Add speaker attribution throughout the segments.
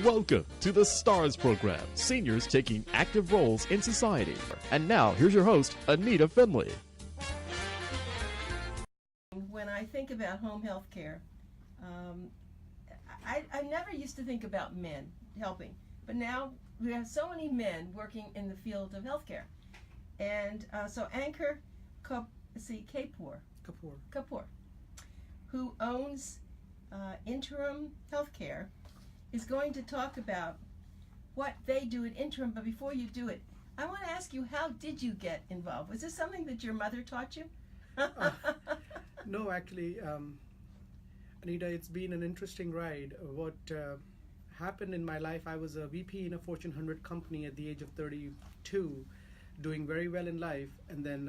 Speaker 1: Welcome to the STARS program, seniors taking active roles in society. And now, here's your host, ANITA FINLEY.
Speaker 2: When I think about home health care, I never used to think about men helping, but now we have so many men working in the field of healthcare. And so ANKUR KAPOOR, who owns INTERIM Healthcare, is going to talk about what they do at INTERIM. But before you do it, I want to ask you, how did you get involved? Was this something that your mother taught you?
Speaker 3: No, actually, Anita, it's been an interesting ride. What happened in my life, I was a VP in a Fortune 100 company at the age of 32, doing very well in life. And then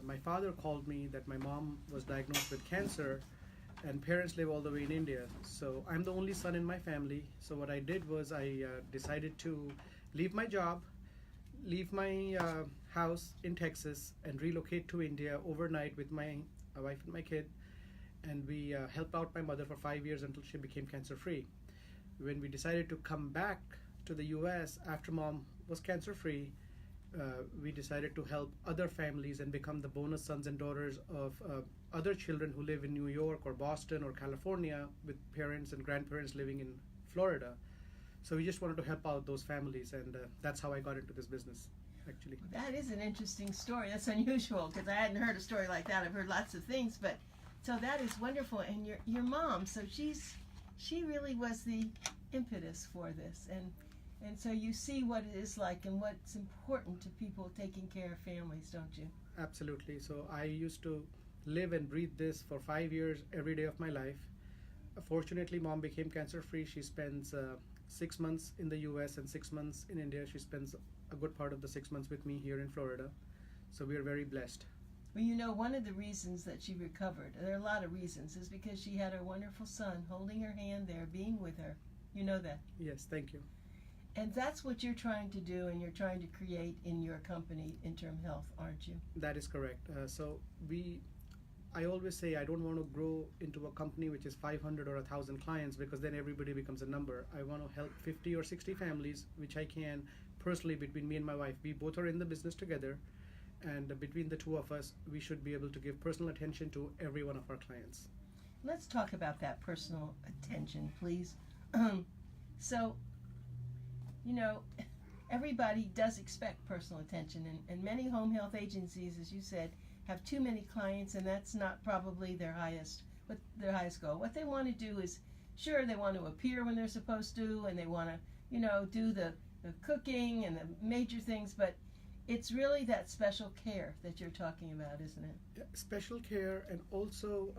Speaker 3: my father called me that my mom was diagnosed with cancer, and parents live all the way in India. So I'm the only son in my family. So what I did was I decided to leave my job, leave my house in Texas, and relocate to India overnight with my wife and my kid. And we helped out my mother for 5 years until she became cancer-free. When we decided to come back to the US after mom was cancer-free, we decided to help other families and become the bonus sons and daughters of other children who live in New York or Boston or California with parents and grandparents living in Florida. So we just wanted to help out those families, and that's how I got into this business, actually.
Speaker 2: That is an interesting story. That's unusual, because I hadn't heard a story like that. I've heard lots of things, but so that is wonderful. And your mom, so she really was the impetus for this, and so you see what it is like and what's important to people taking care of families, don't you?
Speaker 3: Absolutely. So I used to live and breathe this for 5 years every day of my life. Fortunately, mom became cancer-free. She spends 6 months in the US and 6 months in India. She spends a good part of the 6 months with me here in Florida. So we are very blessed.
Speaker 2: Well, you know, one of the reasons that she recovered, there are a lot of reasons, is because she had her wonderful son holding her hand there, being with her. You know that?
Speaker 3: Yes, thank you.
Speaker 2: And that's what you're trying to do, and you're trying to create in your company, INTERIM Health, aren't you?
Speaker 3: That is correct. I always say I don't want to grow into a company which is 500 or 1,000 clients, because then everybody becomes a number. I want to help 50 or 60 families, which I can personally between me and my wife. We both are in the business together, and between the two of us, we should be able to give personal attention to every one of our clients.
Speaker 2: Let's talk about that personal attention, please. So, you know, everybody does expect personal attention, and many home health agencies, as you said, have too many clients, and that's not probably their highest goal. What they want to do is, sure, they want to appear when they're supposed to, and they want to, you know, do the cooking and the major things, but it's really that special care that you're talking about, isn't it?
Speaker 3: Yeah, special care, and also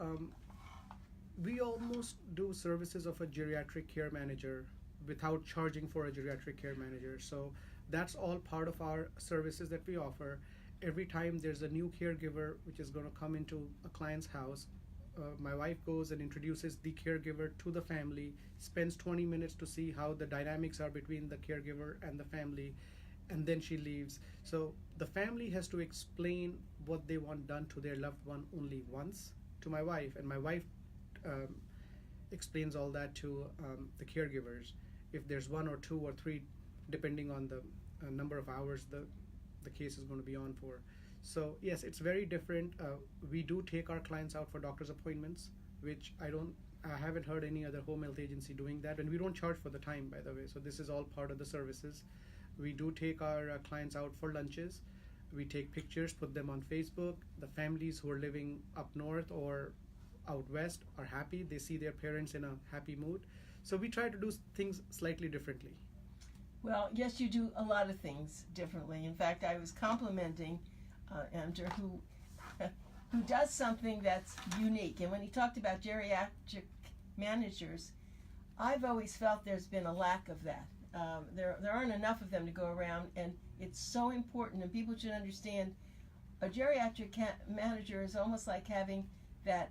Speaker 3: we almost do services of a geriatric care manager without charging for a geriatric care manager. So that's all part of our services that we offer. Every time there's a new caregiver which is going to come into a client's house, my wife goes and introduces the caregiver to the family, spends 20 minutes to see how the dynamics are between the caregiver and the family, and then she leaves. So the family has to explain what they want done to their loved one only once to my wife, and my wife explains all that to the caregivers. If there's 1 or 2 or 3, depending on the number of hours the case is going to be on for. So yes, it's very different. We do take our clients out for doctor's appointments, which I haven't heard any other home health agency doing that, and we don't charge for the time, by the way. So this is all part of the services. We do take our clients out for lunches. We take pictures, put them on Facebook. The families who are living up north or out west are happy. They see their parents in a happy mood. So we try to do things slightly differently.
Speaker 2: Well, yes, you do a lot of things differently. In fact, I was complimenting Andrew, who does something that's unique. And when he talked about geriatric managers, I've always felt there's been a lack of that. There aren't enough of them to go around, and it's so important, and people should understand a geriatric manager is almost like having that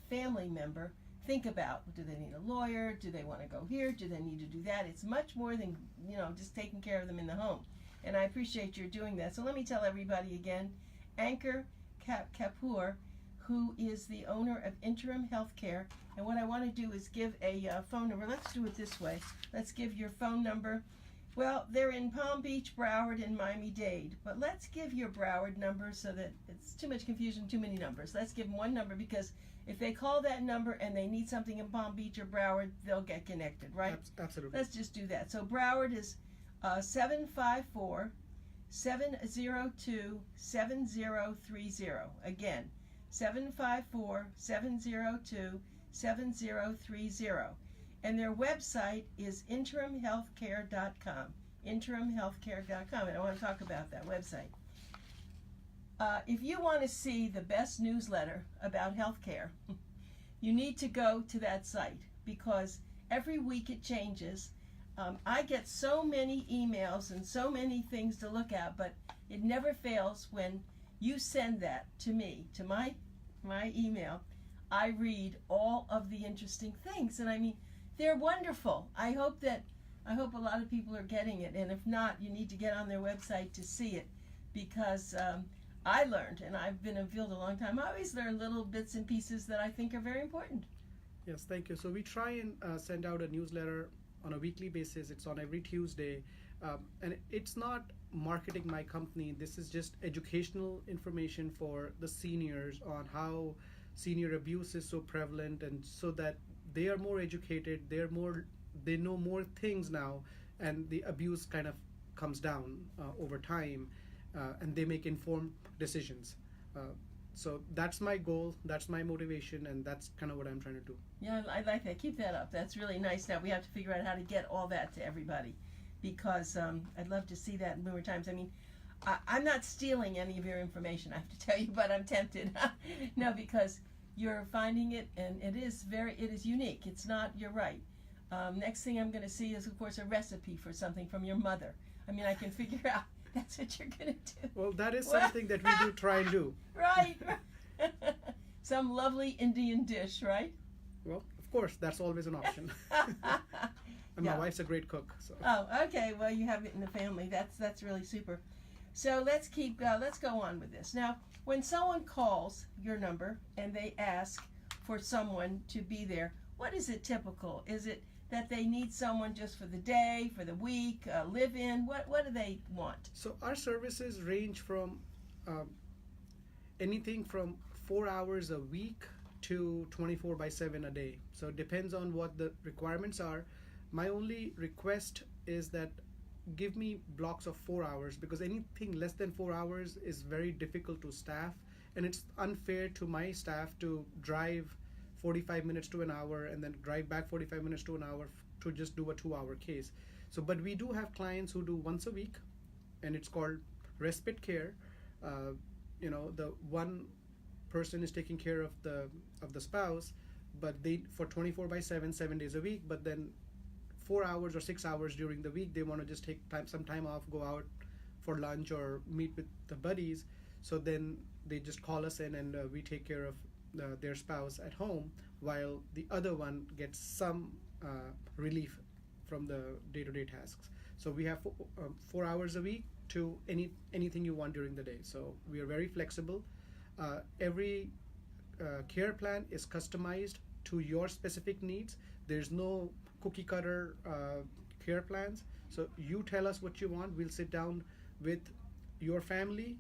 Speaker 2: family member think about, do they need a lawyer? Do they want to go here? Do they need to do that? It's much more than, you know, just taking care of them in the home. And I appreciate your doing that. So let me tell everybody again, ANKUR KAPOOR, who is the owner of INTERIM Healthcare. And what I want to do is give a phone number. Let's do it this way. Let's give your phone number. Well, they're in Palm Beach, Broward, and Miami-Dade. But let's give your Broward number so that it's too much confusion, too many numbers. Let's give them one number, because if they call that number and they need something in Palm Beach or Broward, they'll get connected, right?
Speaker 3: Absolutely.
Speaker 2: Let's just do that. So Broward is 754-702-7030. Again, 754-702-7030. And their website is interimhealthcare.com. Interimhealthcare.com. And I want to talk about that website. If you want to see the best newsletter about healthcare, you need to go to that site, because every week it changes. I get so many emails and so many things to look at, but it never fails when you send that to me, to my email. I read all of the interesting things, and I mean, they're wonderful. I hope a lot of people are getting it, and if not, you need to get on their website to see it, because I learned, and I've been in field a long time, I always learn little bits and pieces that I think are very important.
Speaker 3: Yes, thank you. So we try and send out a newsletter on a weekly basis. It's on every Tuesday, and it's not marketing my company. This is just educational information for the seniors on how senior abuse is so prevalent, and so that they are more educated, they know more things now, and the abuse kind of comes down over time, and they make informed decisions. So that's my goal, that's my motivation, and that's kind of what I'm trying to do.
Speaker 2: Yeah, I like that. Keep that up. That's really nice. Now we have to figure out how to get all that to everybody, because I'd love to see that in Boomer Times. I mean, I'm not stealing any of your information, I have to tell you, but I'm tempted. No, because you're finding it, and it is unique. It's not, you're right. Next thing I'm going to see is, of course, a recipe for something from your mother. I mean, I can figure out that's what you're going to do.
Speaker 3: Well, that is something that we do try and do.
Speaker 2: Right. Some lovely Indian dish, right?
Speaker 3: Well, of course, that's always an option. And my wife's a great cook. So.
Speaker 2: Oh, okay. Well, you have it in the family. That's really super. So let's go on with this. Now, when someone calls your number and they ask for someone to be there, what is it typical? Is it that they need someone just for the day, for the week, live in? What do they want?
Speaker 3: So our services range from anything from 4 hours a week to 24/7 a day. So it depends on what the requirements are. My only request is that give me blocks of 4 hours, because anything less than 4 hours is very difficult to staff, and it's unfair to my staff to drive 45 minutes to an hour and then drive back 45 minutes to an hour to just do a 2-hour case. So, but we do have clients who do once a week, and it's called respite care. The one person is taking care of the spouse, but they for 24/7, 7 days a week, but then 4 hours or 6 hours during the week, they want to just take some time off, go out for lunch or meet with the buddies. So then they just call us in, and we take care of their spouse at home, while the other one gets some relief from the day-to-day tasks. So we have 4 hours a week to anything you want during the day. So we are very flexible. Every care plan is customized to your specific needs. There's no cookie cutter care plans. So you tell us what you want. We'll sit down with your family,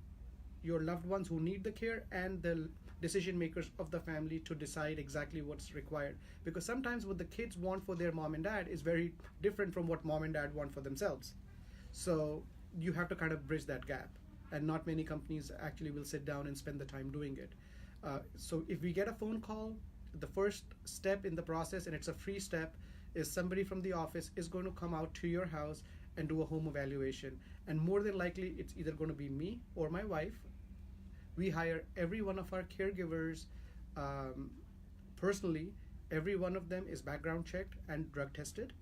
Speaker 3: your loved ones who need the care, and the decision makers of the family to decide exactly what's required. Because sometimes what the kids want for their mom and dad is very different from what mom and dad want for themselves. So you have to kind of bridge that gap, and not many companies actually will sit down and spend the time doing it. So if we get a phone call, the first step in the process, and it's a free step, is somebody from the office is going to come out to your house and do a home evaluation. And more than likely, it's either going to be me or my wife. We hire every one of our caregivers personally. Every one of them is background checked and drug tested.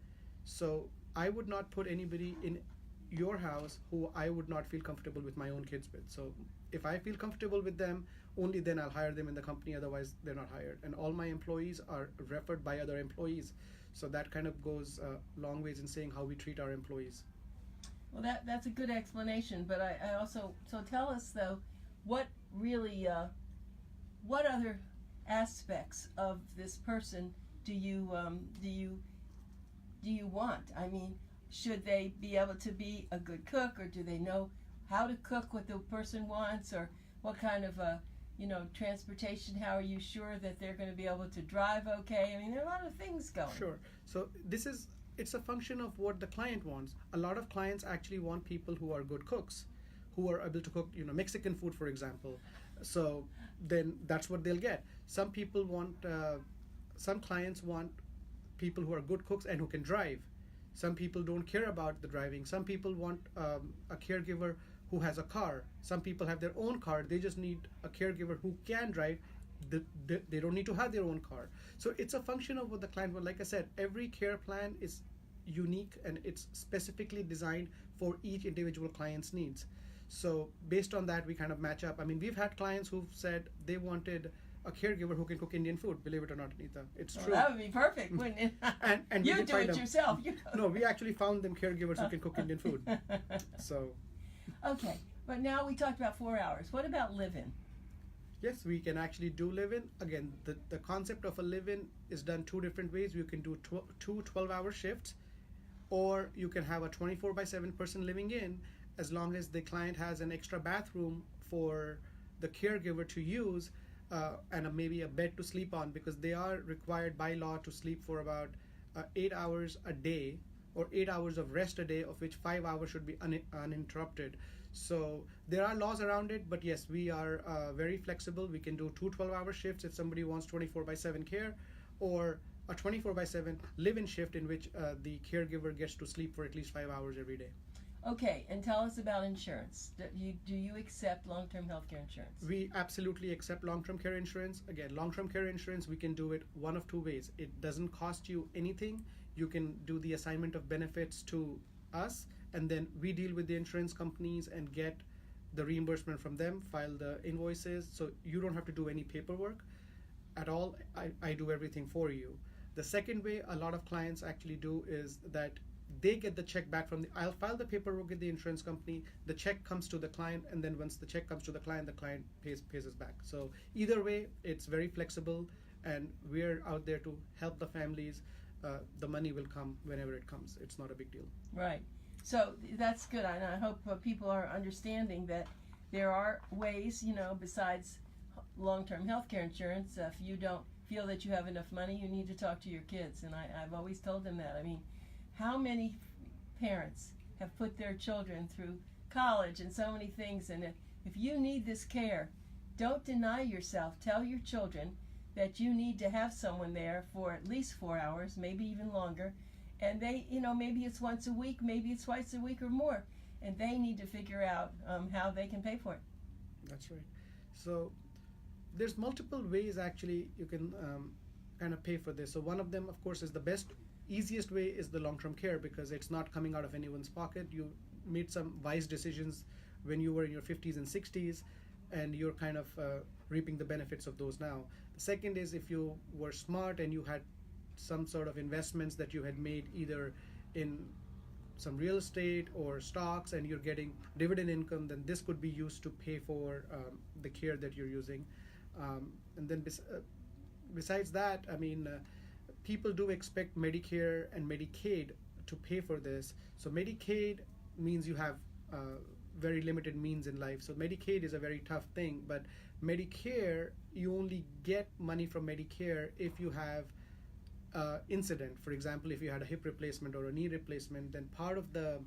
Speaker 3: So I would not put anybody in your house who I would not feel comfortable with my own kids with. So if I feel comfortable with them, only then I'll hire them in the company. Otherwise, they're not hired. And all my employees are referred by other employees. So that kind of goes a long ways in saying how we treat our employees.
Speaker 2: Well, that's a good explanation. But I also, so tell us though, what really, what other aspects of this person do you want? I mean, should they be able to be a good cook, or do they know how to cook what the person wants, or what kind of transportation? How are you sure that they're going to be able to drive okay? I mean, there are a lot of things going.
Speaker 3: Sure. So it's a function of what the client wants. A lot of clients actually want people who are good cooks, who are able to cook, Mexican food, for example. So then that's what they'll get. Some people want, some clients want people who are good cooks and who can drive. Some people don't care about the driving. Some people want a caregiver who has a car. Some people have their own car. They just need a caregiver who can drive. They don't need to have their own car. So it's a function of what the client wants. Like I said, every care plan is unique and it's specifically designed for each individual client's needs. So based on that, we kind of match up. I mean, we've had clients who've said they wanted a caregiver who can cook Indian food. Believe it or not, Anita, it's true.
Speaker 2: That would be perfect, wouldn't it?
Speaker 3: and
Speaker 2: you do it yourself.
Speaker 3: No, we actually found them caregivers who can cook Indian food. So.
Speaker 2: Okay, but now we talked about 4 hours. What about live-in?
Speaker 3: Yes, we can actually do live-in. Again, the concept of a live-in is done two different ways. You can do two 12-hour shifts, or you can have a 24/7 person living in, as long as the client has an extra bathroom for the caregiver to use, and maybe a bed to sleep on, because they are required by law to sleep for about 8 hours a day, or 8 hours of rest a day, of which 5 hours should be uninterrupted. So there are laws around it, but yes, we are very flexible. We can do two 12-hour shifts if somebody wants 24/7 care, or a 24/7 live-in shift in which the caregiver gets to sleep for at least 5 hours every day.
Speaker 2: Okay, and tell us about insurance. Do you accept long-term health care insurance?
Speaker 3: We absolutely accept long-term care insurance. Again, long-term care insurance, we can do it one of two ways. It doesn't cost you anything. You can do the assignment of benefits to us, and then we deal with the insurance companies and get the reimbursement from them, file the invoices, so you don't have to do any paperwork at all. I do everything for you. The second way a lot of clients actually do is that they get the check back from I'll file the paperwork with the insurance company, the check comes to the client, and then once the check comes to the client pays us back. So either way, it's very flexible, and we're out there to help the families. The money will come whenever it comes. It's not a big deal.
Speaker 2: Right. So that's good. And I hope people are understanding that there are ways, besides long-term health care insurance. If you don't feel that you have enough money, you need to talk to your kids. And I've always told them that. I mean, how many parents have put their children through college and so many things? And if you need this care, don't deny yourself. Tell your children that you need to have someone there for at least 4 hours, maybe even longer. And they, maybe it's once a week, maybe it's twice a week or more. And they need to figure out how they can pay for it.
Speaker 3: That's right. So there's multiple ways actually you can kind of pay for this. So one of them, of course, is the easiest way is the long-term care, because it's not coming out of anyone's pocket. You made some wise decisions when you were in your 50s and 60s, and you're kind of reaping the benefits of those now. The second is if you were smart and you had some sort of investments that you had made either in some real estate or stocks, and you're getting dividend income, then this could be used to pay for the care that you're using. And then besides that, I mean, people do expect Medicare and Medicaid to pay for this. So Medicaid means you have very limited means in life. So Medicaid is a very tough thing, but Medicare, you only get money from Medicare if you have incident. For example, if you had a hip replacement or a knee replacement, then part of the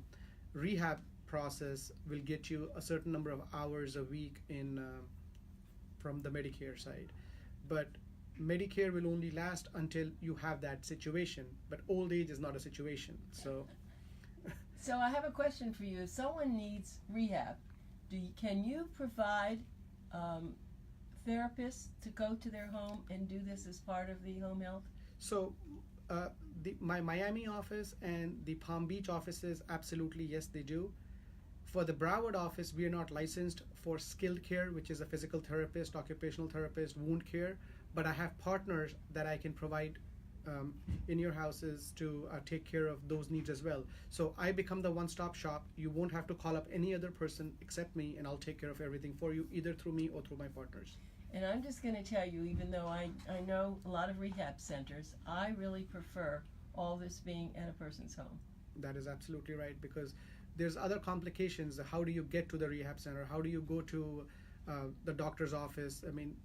Speaker 3: rehab process will get you a certain number of hours a week from the Medicare side. But Medicare will only last until you have that situation, but old age is not a situation. So
Speaker 2: I have a question for you. If someone needs rehab, can you provide therapists to go to their home and do this as part of the home health?
Speaker 3: So my Miami office and the Palm Beach offices, absolutely, yes, they do. For the Broward office, we are not licensed for skilled care, which is a physical therapist, occupational therapist, wound care, but I have partners that I can provide in your houses to take care of those needs as well. So I become the one-stop shop. You won't have to call up any other person except me, and I'll take care of everything for you, either through me or through my partners.
Speaker 2: And I'm just going to tell you, even though I know a lot of rehab centers, I really prefer all this being at a person's home.
Speaker 3: That is absolutely right, because there's other complications. How do you get to the rehab center? How do you go to the doctor's office? I mean,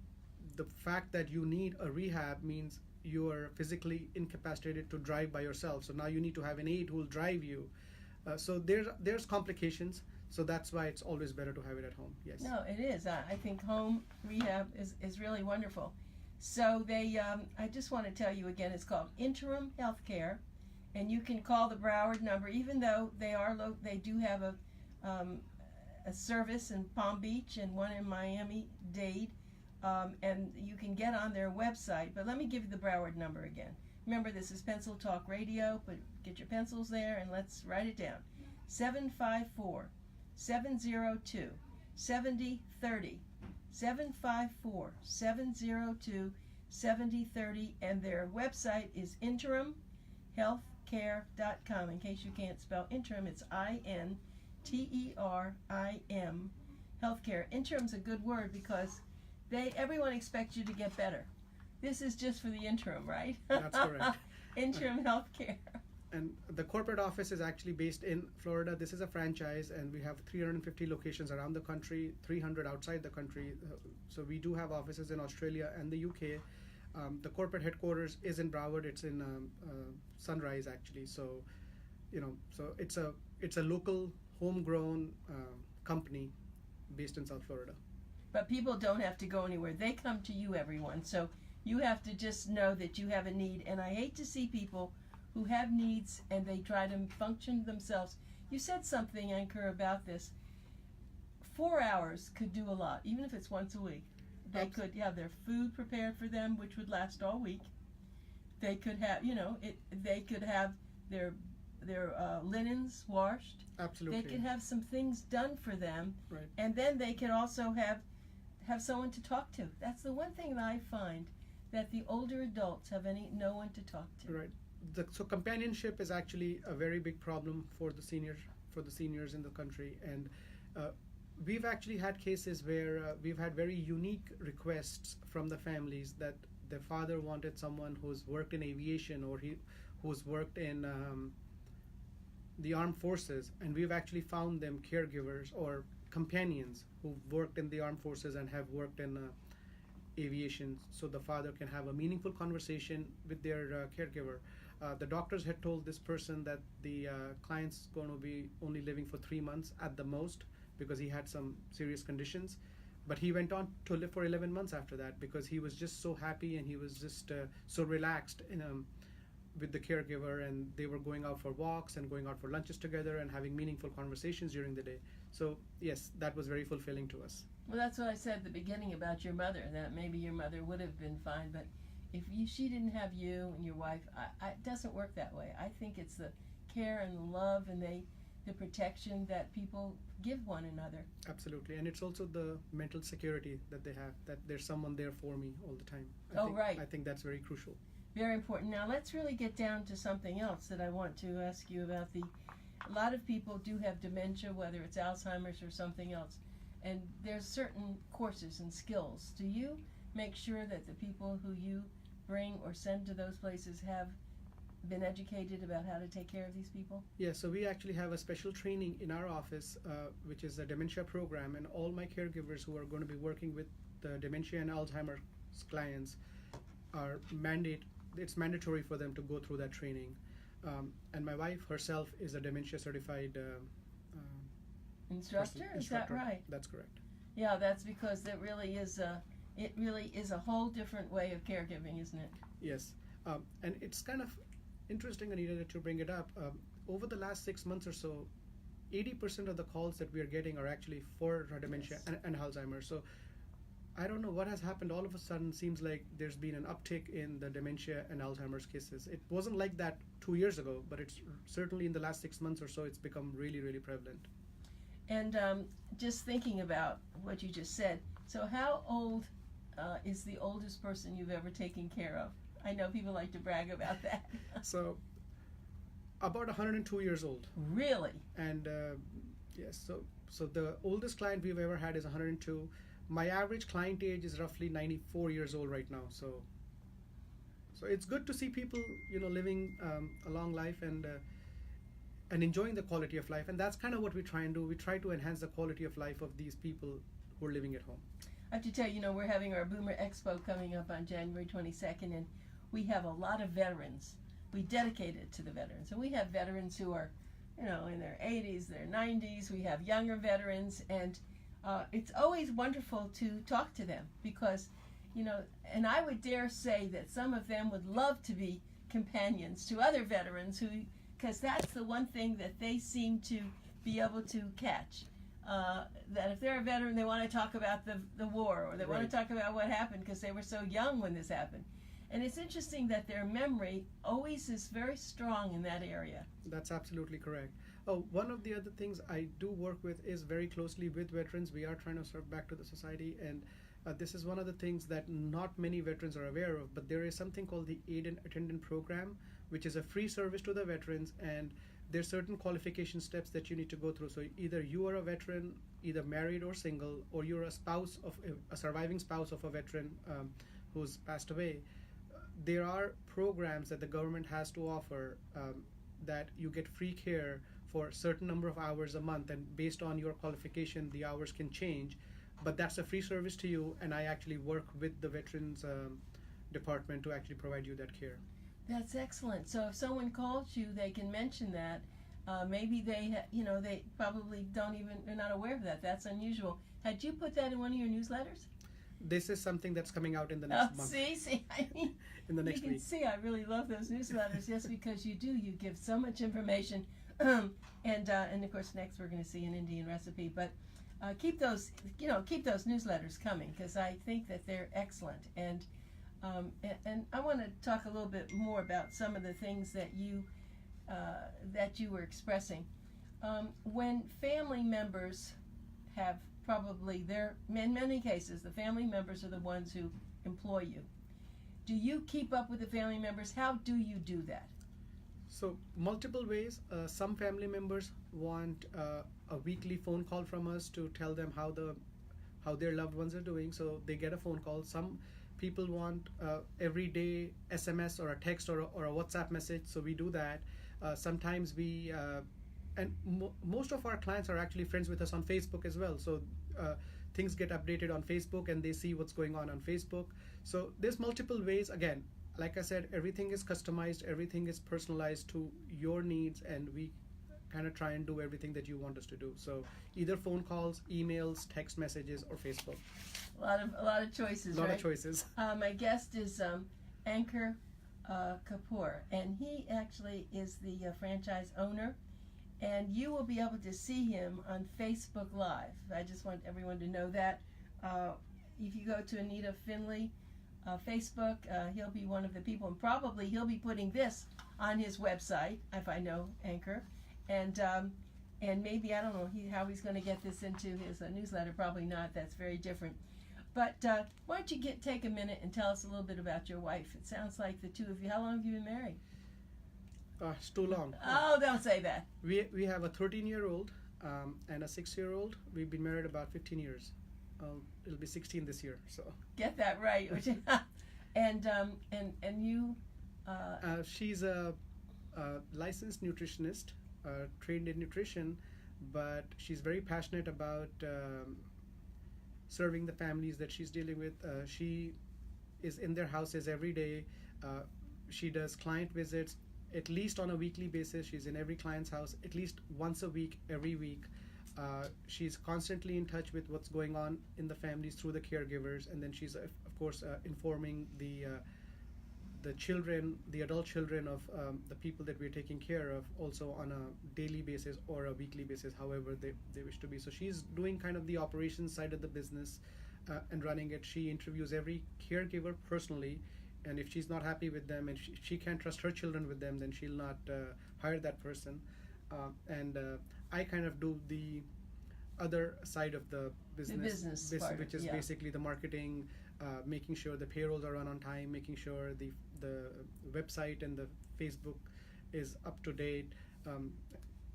Speaker 3: the fact that you need a rehab means you are physically incapacitated to drive by yourself. So now you need to have an aide who will drive you. So there's complications. So that's why it's always better to have it at home. Yes.
Speaker 2: No, it is. I think home rehab is really wonderful. So I just want to tell you again, it's called Interim Healthcare, and you can call the Broward number, even though they do have a service in Palm Beach and one in Miami-Dade, and you can get on their website. But let me give you the Broward number again. Remember, this is Pencil Talk Radio, but get your pencils there and let's write it down. 754-702-7030. 754-702-7030, and their website is interimhealthcare.com. In case you can't spell interim, it's INTERIM healthcare. Interim's a good word because everyone expects you to get better. This is just for the interim, right?
Speaker 3: That's correct.
Speaker 2: Interim healthcare.
Speaker 3: And the corporate office is actually based in Florida. This is a franchise, and we have 350 locations around the country, 300 outside the country. So we do have offices in Australia and the UK. The corporate headquarters is in Broward. It's in Sunrise, actually. So, so it's a local, homegrown company based in South Florida.
Speaker 2: But people don't have to go anywhere. They come to you, everyone. So you have to just know that you have a need. And I hate to see people who have needs and they try to function themselves. You said something, ANKUR, about this. 4 hours could do a lot, even if it's once a week. They could have their food prepared for them, which would last all week. They could have, they could have their linens washed.
Speaker 3: Absolutely.
Speaker 2: They could have some things done for them,
Speaker 3: right.
Speaker 2: And then they could also have someone to talk to. That's the one thing that I find, that the older adults have no one to talk to.
Speaker 3: Right. So companionship is actually a very big problem for the seniors in the country, and we've actually had cases where we've had very unique requests from the families that the father wanted someone who's worked in aviation or who's worked in the armed forces, and we've actually found them caregivers or companions who've worked in the armed forces and have worked in aviation, so the father can have a meaningful conversation with their caregiver. The doctors had told this person that the client's going to be only living for 3 months at the most because he had some serious conditions. But he went on to live for 11 months after that because he was just so happy and he was just so relaxed with the caregiver, and they were going out for walks and going out for lunches together and having meaningful conversations during the day. So yes, that was very fulfilling to us.
Speaker 2: Well, that's what I said at the beginning about your mother, that maybe your mother would have been fine, but if she didn't have you and your wife, it doesn't work that way. I think it's the care and the love and the protection that people give one another.
Speaker 3: Absolutely, and it's also the mental security that they have, that there's someone there for me all the time.
Speaker 2: Right.
Speaker 3: I think that's very crucial.
Speaker 2: Very important. Now let's really get down to something else that I want to ask you about. A lot of people do have dementia, whether it's Alzheimer's or something else, and there's certain courses and skills. Do you make sure that the people who you bring or send to those places have been educated about how to take care of these people?
Speaker 3: Yeah, so we actually have a special training in our office, which is a dementia program, and all my caregivers who are going to be working with the dementia and Alzheimer's clients it's mandatory for them to go through that training. And my wife herself is a dementia certified
Speaker 2: instructor. Is that right?
Speaker 3: That's correct.
Speaker 2: Yeah, that's because it really is a whole different way of caregiving, isn't it?
Speaker 3: Yes, and it's kind of interesting, Anita, that you bring it up. Over the last 6 months or so, 80% of the calls that we are getting are actually for dementia and Alzheimer's. So I don't know what has happened. All of a sudden, seems like there's been an uptick in the dementia and Alzheimer's cases. It wasn't like that 2 years ago, but it's certainly in the last 6 months or so, it's become really, really prevalent.
Speaker 2: And just thinking about what you just said, so how old is the oldest person you've ever taken care of? I know people like to brag about that.
Speaker 3: So, about 102 years old.
Speaker 2: Really?
Speaker 3: And yes, so the oldest client we've ever had is 102. my average client age is roughly 94 years old right now. So it's good to see people, living a long life and enjoying the quality of life. And that's kind of what we try and do. We try to enhance the quality of life of these people who are living at home.
Speaker 2: I have to tell you, we're having our Boomer Expo coming up on January 22nd, and we have a lot of veterans. We dedicate it to the veterans. And we have veterans who are, in their 80s, their 90s. We have younger veterans, and it's always wonderful to talk to them because, and I would dare say that some of them would love to be companions to other veterans because that's the one thing that they seem to be able to catch. That if they're a veteran, they want to talk about the war, or they want to talk about what happened because they were so young when this happened. And it's interesting that their memory always is very strong in that area.
Speaker 3: That's absolutely correct. Oh, one of the other things I do work with is very closely with veterans. We are trying to serve back to the society, and this is one of the things that not many veterans are aware of, but there is something called the Aid and Attendant Program, which is a free service to the veterans, and there's certain qualification steps that you need to go through. So either you are a veteran, either married or single, or you're a surviving spouse of a veteran who's passed away. There are programs that the government has to offer that you get free care for a certain number of hours a month, and based on your qualification, the hours can change. But that's a free service to you, and I actually work with the Veterans Department to actually provide you that care.
Speaker 2: That's excellent. So if someone calls you, they can mention that. Maybe they probably they're not aware of that. That's unusual. Had you put that in one of your newsletters?
Speaker 3: This is something that's coming out in the next month.
Speaker 2: See, I mean,
Speaker 3: in the next
Speaker 2: you can
Speaker 3: week.
Speaker 2: see I really love those newsletters. Yes, because you give so much information, and of course next we're going to see an Indian recipe. But keep those newsletters coming because I think that they're excellent. And I want to talk a little bit more about some of the things that you were expressing. When family members have probably in many cases, the family members are the ones who employ you. Do you keep up with the family members? How do you do that?
Speaker 3: So multiple ways. Some family members want a weekly phone call from us to tell them how their loved ones are doing. So they get a phone call. Some people want everyday SMS or a text or a WhatsApp message. So we do that. Sometimes we most of our clients are actually friends with us on Facebook as well. So things get updated on Facebook and they see what's going on Facebook. So there's multiple ways. Again, like I said, everything is customized, everything is personalized to your needs, and we kind of try and do everything that you want us to do. So either phone calls, emails, text messages, or Facebook.
Speaker 2: A lot of choices,
Speaker 3: A lot
Speaker 2: right?
Speaker 3: of choices.
Speaker 2: My guest is ANKUR KAPOOR, and he actually is the franchise owner, and you will be able to see him on Facebook Live. I just want everyone to know that. If you go to ANITA FINLEY Facebook, he'll be one of the people, and probably he'll be putting this on his website, if I know ANKUR, and maybe, I don't know how he's going to get this into his newsletter, probably not, that's very different. But why don't you take a minute and tell us a little bit about your wife? It sounds like the two of you, how long have you been married?
Speaker 3: It's too long.
Speaker 2: Oh, don't say that.
Speaker 3: We have a 13-year-old and a 6-year-old. We've been married about 15 years. It'll be 16 this year. So
Speaker 2: get that right. And you.
Speaker 3: She's a licensed nutritionist, trained in nutrition, but she's very passionate about serving the families that she's dealing with. She is in their houses every day. She does client visits at least on a weekly basis. She's in every client's house at least once a week, every week. She's constantly in touch with what's going on in the families through the caregivers, and then she's of course informing the children, the adult children of the people that we're taking care of, also on a daily basis or a weekly basis, however they wish to be. So she's doing kind of the operations side of the business and running it. She interviews every caregiver personally, and if she's not happy with them and she can't trust her children with them, then she'll not hire that person. I kind of do the other side of the business
Speaker 2: part,
Speaker 3: which is basically the marketing, making sure the payrolls are run on time, making sure the website and the Facebook is up to date,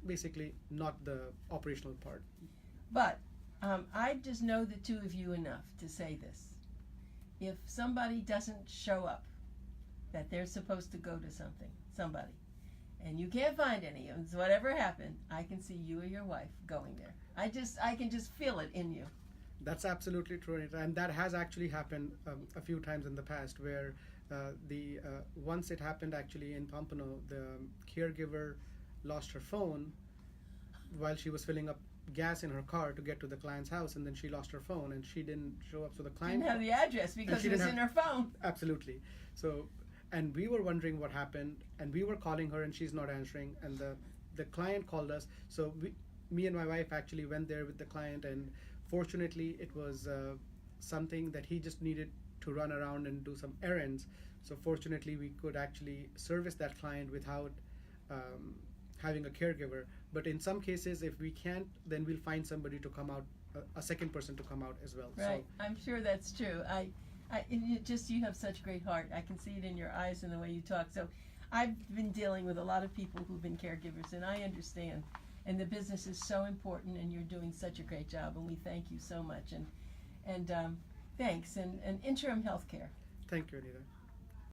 Speaker 3: basically not the operational part.
Speaker 2: But I just know the two of you enough to say this. If somebody doesn't show up, that they're supposed to go to somebody, and you can't find any, and whatever happened, I can see you or your wife going there. I can just feel it in you.
Speaker 3: That's absolutely true, Anita. And that has actually happened a few times in the past, where once it happened actually in Pompano, the caregiver lost her phone while she was filling up gas in her car to get to the client's house, and then she lost her phone and she didn't show up. So the client
Speaker 2: didn't have the address because it was in her phone.
Speaker 3: Absolutely. So, and we were wondering what happened, and we were calling her and she's not answering, and the client called us. So me and my wife actually went there with the client, and fortunately it was something that he just needed to run around and do some errands. So fortunately we could actually service that client without having a caregiver. But in some cases, if we can't, then we'll find somebody to come out, a second person to come out as well.
Speaker 2: Right, so, I'm sure that's true. You have such great heart. I can see it in your eyes and the way you talk. So I've been dealing with a lot of people who've been caregivers, and I understand. And the business is so important, and you're doing such a great job, and we thank you so much. And thanks. And interim healthcare.
Speaker 3: Thank you, Anita.